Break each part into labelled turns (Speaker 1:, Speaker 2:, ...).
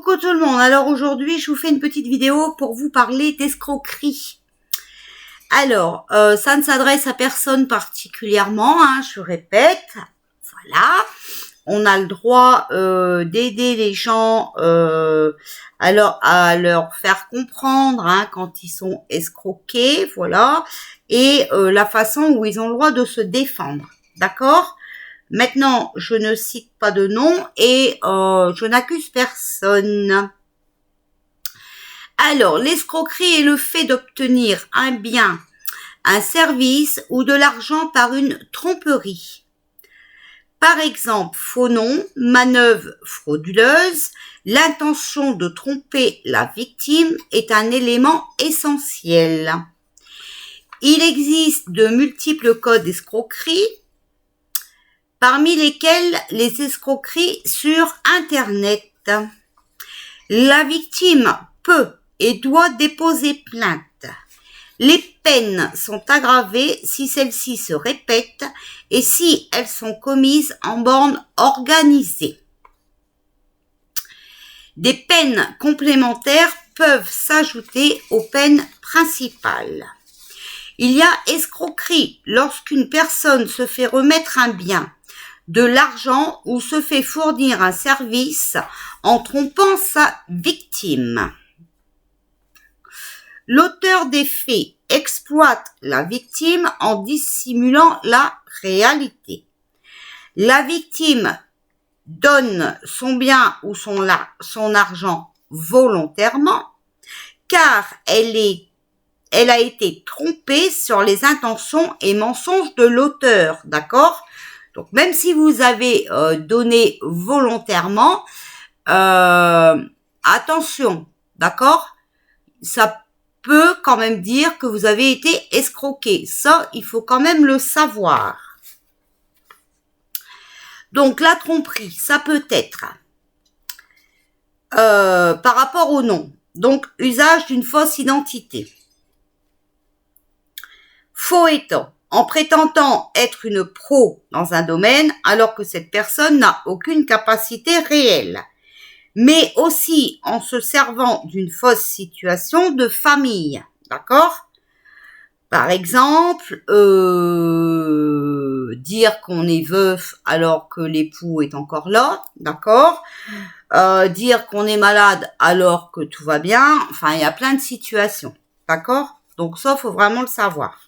Speaker 1: Coucou tout le monde, alors aujourd'hui je vous fais une petite vidéo pour vous parler d'escroquerie. Alors, ça ne s'adresse à personne particulièrement, hein, je répète, voilà. On a le droit d'aider les gens à leur faire comprendre hein, quand ils sont escroqués, voilà, et la façon où ils ont le droit de se défendre, d'accord ? Maintenant, je ne cite pas de nom et je n'accuse personne. Alors, l'escroquerie est le fait d'obtenir un bien, un service ou de l'argent par une tromperie. Par exemple, faux nom, manœuvre frauduleuse, l'intention de tromper la victime est un élément essentiel. Il existe de multiples codes d'escroquerie, parmi lesquels les escroqueries sur Internet. La victime peut et doit déposer plainte. Les peines sont aggravées si celles-ci se répètent et si elles sont commises en borne organisée. Des peines complémentaires peuvent s'ajouter aux peines principales. Il y a escroquerie lorsqu'une personne se fait remettre un bien, de l'argent ou se fait fournir un service en trompant sa victime. L'auteur des faits exploite la victime en dissimulant la réalité. La victime donne son bien ou son argent volontairement car elle a été trompée sur les intentions et mensonges de l'auteur, d'accord ? Donc, même si vous avez donné volontairement, attention, d'accord ? Ça peut quand même dire que vous avez été escroqué. Ça, il faut quand même le savoir. Donc, la tromperie, ça peut être par rapport au nom. Donc, usage d'une fausse identité. Faux étant, en prétendant être une pro dans un domaine alors que cette personne n'a aucune capacité réelle, mais aussi en se servant d'une fausse situation de famille, d'accord ? Par exemple, dire qu'on est veuf alors que l'époux est encore là, d'accord ? Dire qu'on est malade alors que tout va bien, enfin il y a plein de situations, d'accord ? Donc ça, faut vraiment le savoir.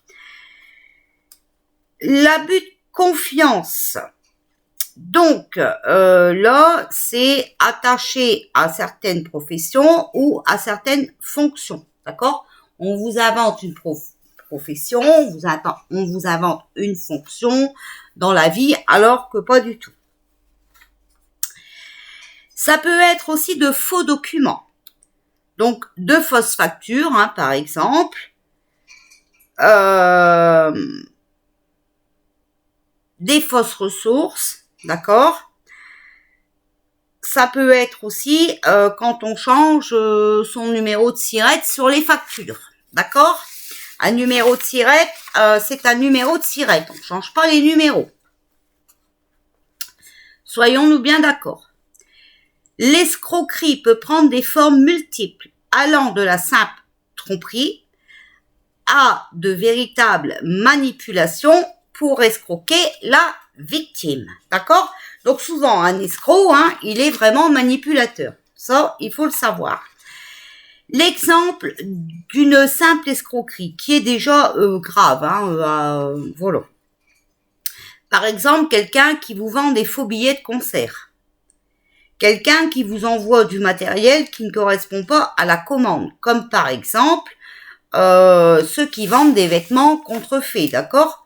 Speaker 1: L'abus de confiance. Donc, là, c'est attaché à certaines professions ou à certaines fonctions, d'accord ? On vous invente une profession, on vous invente une fonction dans la vie, alors que pas du tout. Ça peut être aussi de faux documents. Donc, de fausses factures, hein, par exemple. Des fausses ressources, d'accord ? Ça peut être aussi quand on change son numéro de SIRET sur les factures, d'accord ? Un numéro de SIRET, c'est un numéro de SIRET, on ne change pas les numéros. Soyons-nous bien d'accord. L'escroquerie peut prendre des formes multiples, allant de la simple tromperie à de véritables manipulations pour escroquer la victime, d'accord ? Donc souvent, un escroc, hein, il est vraiment manipulateur. Ça, il faut le savoir. L'exemple d'une simple escroquerie, qui est déjà grave, hein, voilà. Par exemple, quelqu'un qui vous vend des faux billets de concert. Quelqu'un qui vous envoie du matériel qui ne correspond pas à la commande, comme par exemple ceux qui vendent des vêtements contrefaits, d'accord ?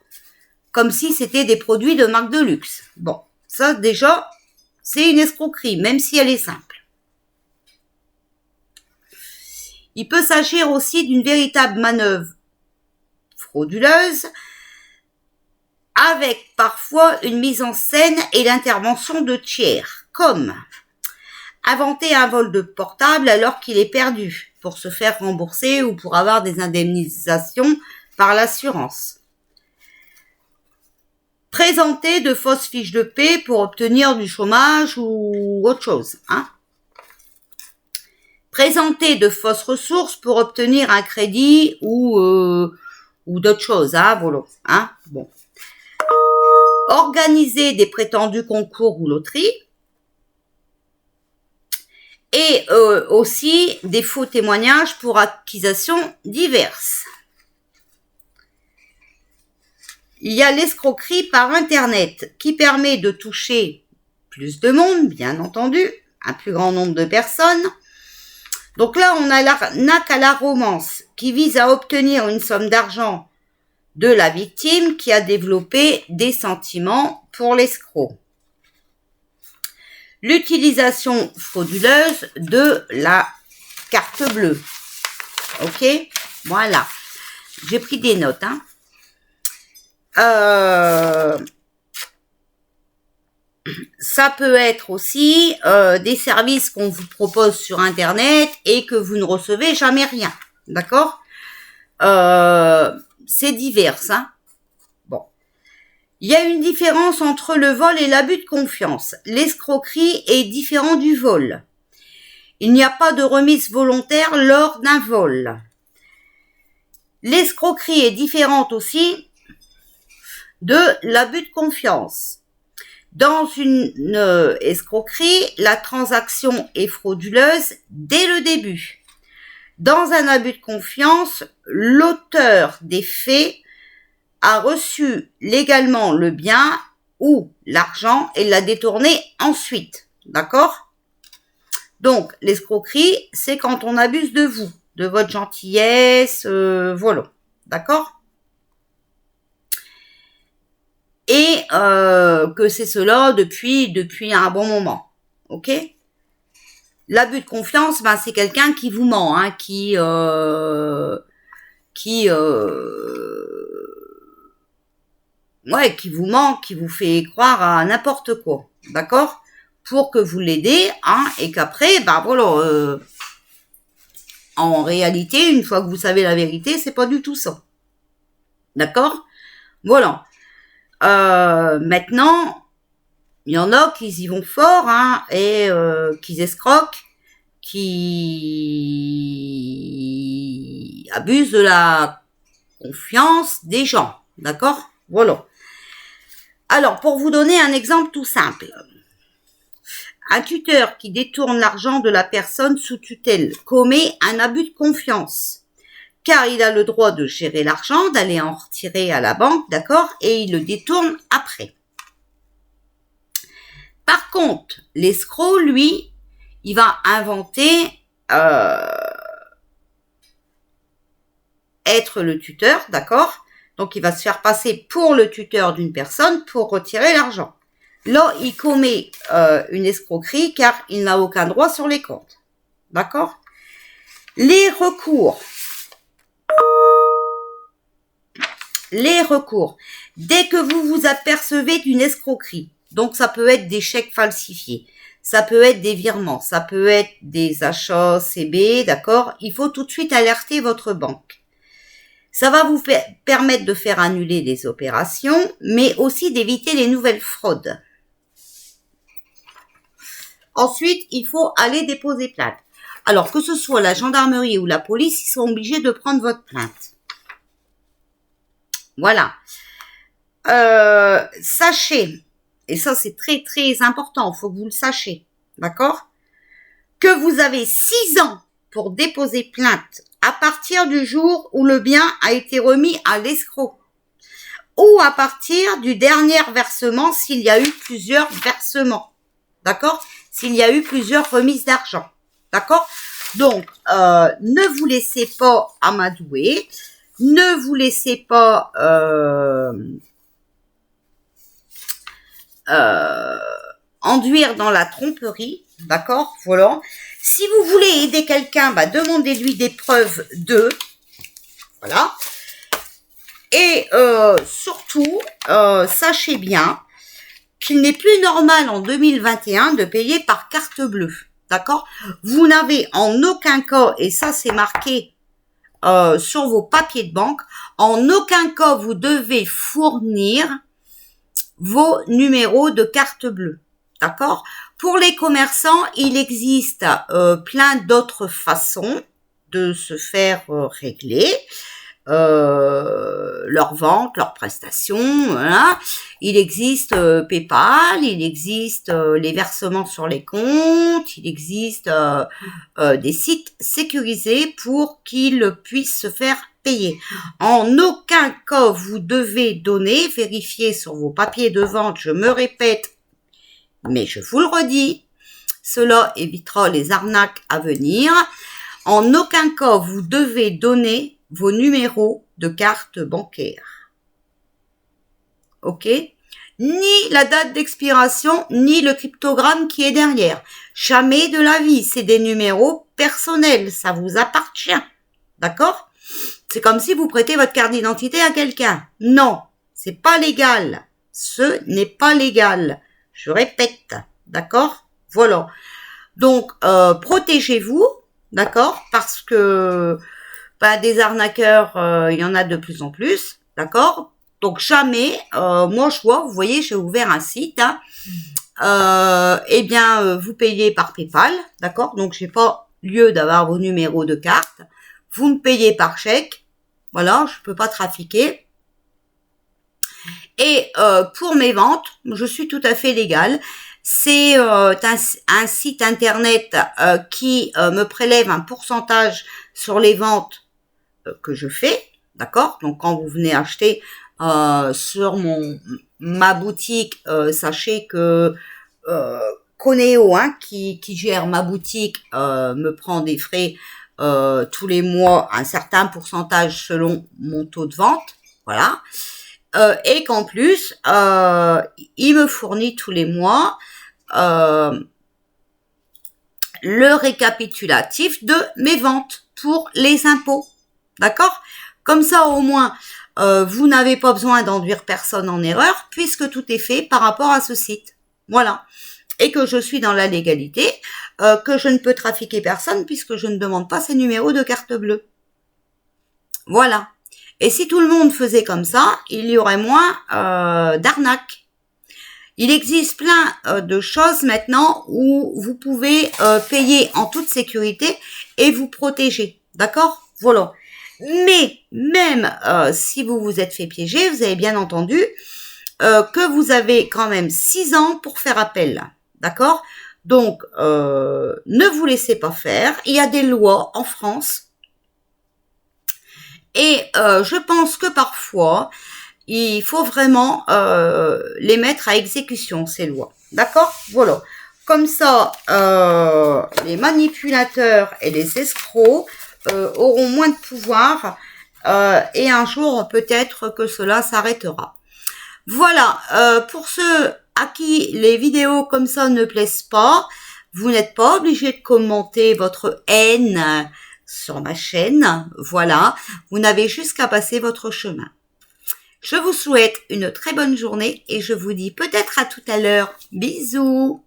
Speaker 1: Comme si c'était des produits de marque de luxe. Bon, ça déjà, c'est une escroquerie, même si elle est simple. Il peut s'agir aussi d'une véritable manœuvre frauduleuse, avec parfois une mise en scène et l'intervention de tiers, comme inventer un vol de portable alors qu'il est perdu, pour se faire rembourser ou pour avoir des indemnisations par l'assurance. Présenter de fausses fiches de paie pour obtenir du chômage ou autre chose, hein. Présenter de fausses ressources pour obtenir un crédit ou d'autres choses, hein, voilà, hein, bon. Organiser des prétendus concours ou loteries. Et aussi des faux témoignages pour accusations diverses. Il y a l'escroquerie par Internet qui permet de toucher plus de monde, bien entendu, un plus grand nombre de personnes. Donc là, on a l'arnaque à la romance qui vise à obtenir une somme d'argent de la victime qui a développé des sentiments pour l'escroc. L'utilisation frauduleuse de la carte bleue. Ok, voilà. J'ai pris des notes, hein. Ça peut être aussi des services qu'on vous propose sur Internet et que vous ne recevez jamais rien. D'accord? C'est divers, hein. Bon. Il y a une différence entre le vol et l'abus de confiance. L'escroquerie est différent du vol. Il n'y a pas de remise volontaire lors d'un vol. L'escroquerie est différente aussi de l'abus de confiance. Dans une escroquerie, la transaction est frauduleuse dès le début. Dans un abus de confiance, l'auteur des faits a reçu légalement le bien ou l'argent et l'a détourné ensuite. D'accord? Donc, l'escroquerie, c'est quand on abuse de vous, de votre gentillesse, voilà. D'accord? Et que c'est cela depuis un bon moment. Ok? L'abus de confiance, ben, c'est quelqu'un qui vous ment, hein, qui vous ment, qui vous fait croire à n'importe quoi. D'accord? Pour que vous l'aidez, hein, et qu'après, ben voilà, en réalité, une fois que vous savez la vérité, c'est pas du tout ça. D'accord? Voilà. Maintenant, il y en a qui y vont fort, hein, et qui escroquent, qui abusent de la confiance des gens. D'accord? Voilà. Alors, pour vous donner un exemple tout simple. Un tuteur qui détourne l'argent de la personne sous tutelle commet un abus de confiance. Car il a le droit de gérer l'argent, d'aller en retirer à la banque, d'accord, et il le détourne après. Par contre, l'escroc, lui, il va inventer être le tuteur, d'accord, donc il va se faire passer pour le tuteur d'une personne pour retirer l'argent. Là, il commet une escroquerie car il n'a aucun droit sur les comptes, d'accord. Les recours. Dès que vous vous apercevez d'une escroquerie, donc ça peut être des chèques falsifiés, ça peut être des virements, ça peut être des achats CB, d'accord, il faut tout de suite alerter votre banque. Ça va vous permettre de faire annuler les opérations, mais aussi d'éviter les nouvelles fraudes. Ensuite, il faut aller déposer plainte. Alors, que ce soit la gendarmerie ou la police, ils sont obligés de prendre votre plainte. Voilà. Sachez, et ça c'est très très important, il faut que vous le sachiez, d'accord, que vous avez 6 ans pour déposer plainte à partir du jour où le bien a été remis à l'escroc ou à partir du dernier versement s'il y a eu plusieurs versements, d'accord, s'il y a eu plusieurs remises d'argent, d'accord. Donc, ne vous laissez pas amadouer. Ne vous laissez pas enduire dans la tromperie, d'accord, voilà. Si vous voulez aider quelqu'un, bah, demandez-lui des preuves de, voilà. Et surtout, sachez bien qu'il n'est plus normal en 2021 de payer par carte bleue, d'accord. Vous n'avez en aucun cas, et ça c'est marqué sur vos papiers de banque, en aucun cas vous devez fournir vos numéros de carte bleue, d'accord. Pour les commerçants, il existe plein d'autres façons de se faire régler leurs ventes, leurs prestations. Voilà. Il existe PayPal, il existe les versements sur les comptes, il existe des sites sécurisés pour qu'ils puissent se faire payer. En aucun cas vous devez donner, vérifier sur vos papiers de vente, je me répète, mais je vous le redis, cela évitera les arnaques à venir. En aucun cas vous devez donner vos numéros de carte bancaire. Ok? Ni la date d'expiration, ni le cryptogramme qui est derrière. Jamais de la vie, c'est des numéros personnels, ça vous appartient. D'accord? C'est comme si vous prêtez votre carte d'identité à quelqu'un. Non, c'est pas légal. Ce n'est pas légal. Je répète, d'accord? Voilà. Donc, protégez-vous, d'accord? Parce que des arnaqueurs, il y en a de plus en plus, d'accord? Donc jamais, moi je vois, vous voyez, j'ai ouvert un site, vous payez par PayPal, d'accord? Donc j'ai pas lieu d'avoir vos numéros de carte. Vous me payez par chèque, voilà, je peux pas trafiquer. Et pour mes ventes, je suis tout à fait légale. C'est un site internet qui me prélève un pourcentage sur les ventes que je fais, d'accord? Donc quand vous venez acheter sur ma boutique, sachez que Coneo, qui gère ma boutique, me prend des frais tous les mois, un certain pourcentage selon mon taux de vente, voilà. Et qu'en plus, il me fournit tous les mois le récapitulatif de mes ventes pour les impôts. D'accord? Comme ça, au moins, vous n'avez pas besoin d'enduire personne en erreur puisque tout est fait par rapport à ce site. Voilà. Et que je suis dans la légalité, que je ne peux trafiquer personne puisque je ne demande pas ces numéros de carte bleue. Voilà. Et si tout le monde faisait comme ça, il y aurait moins d'arnaques. Il existe plein de choses maintenant où vous pouvez payer en toute sécurité et vous protéger. D'accord? Voilà. Mais même si vous vous êtes fait piéger, vous avez bien entendu que vous avez quand même 6 ans pour faire appel. D'accord? Donc, ne vous laissez pas faire. Il y a des lois en France. Et je pense que parfois, il faut vraiment les mettre à exécution, ces lois. D'accord? Voilà. Comme ça, les manipulateurs et les escrocs auront moins de pouvoir et un jour, peut-être que cela s'arrêtera. Voilà. Pour ceux à qui les vidéos comme ça ne plaisent pas, vous n'êtes pas obligé de commenter votre haine sur ma chaîne. Voilà. Vous n'avez juste qu'à passer votre chemin. Je vous souhaite une très bonne journée et je vous dis peut-être à tout à l'heure. Bisous!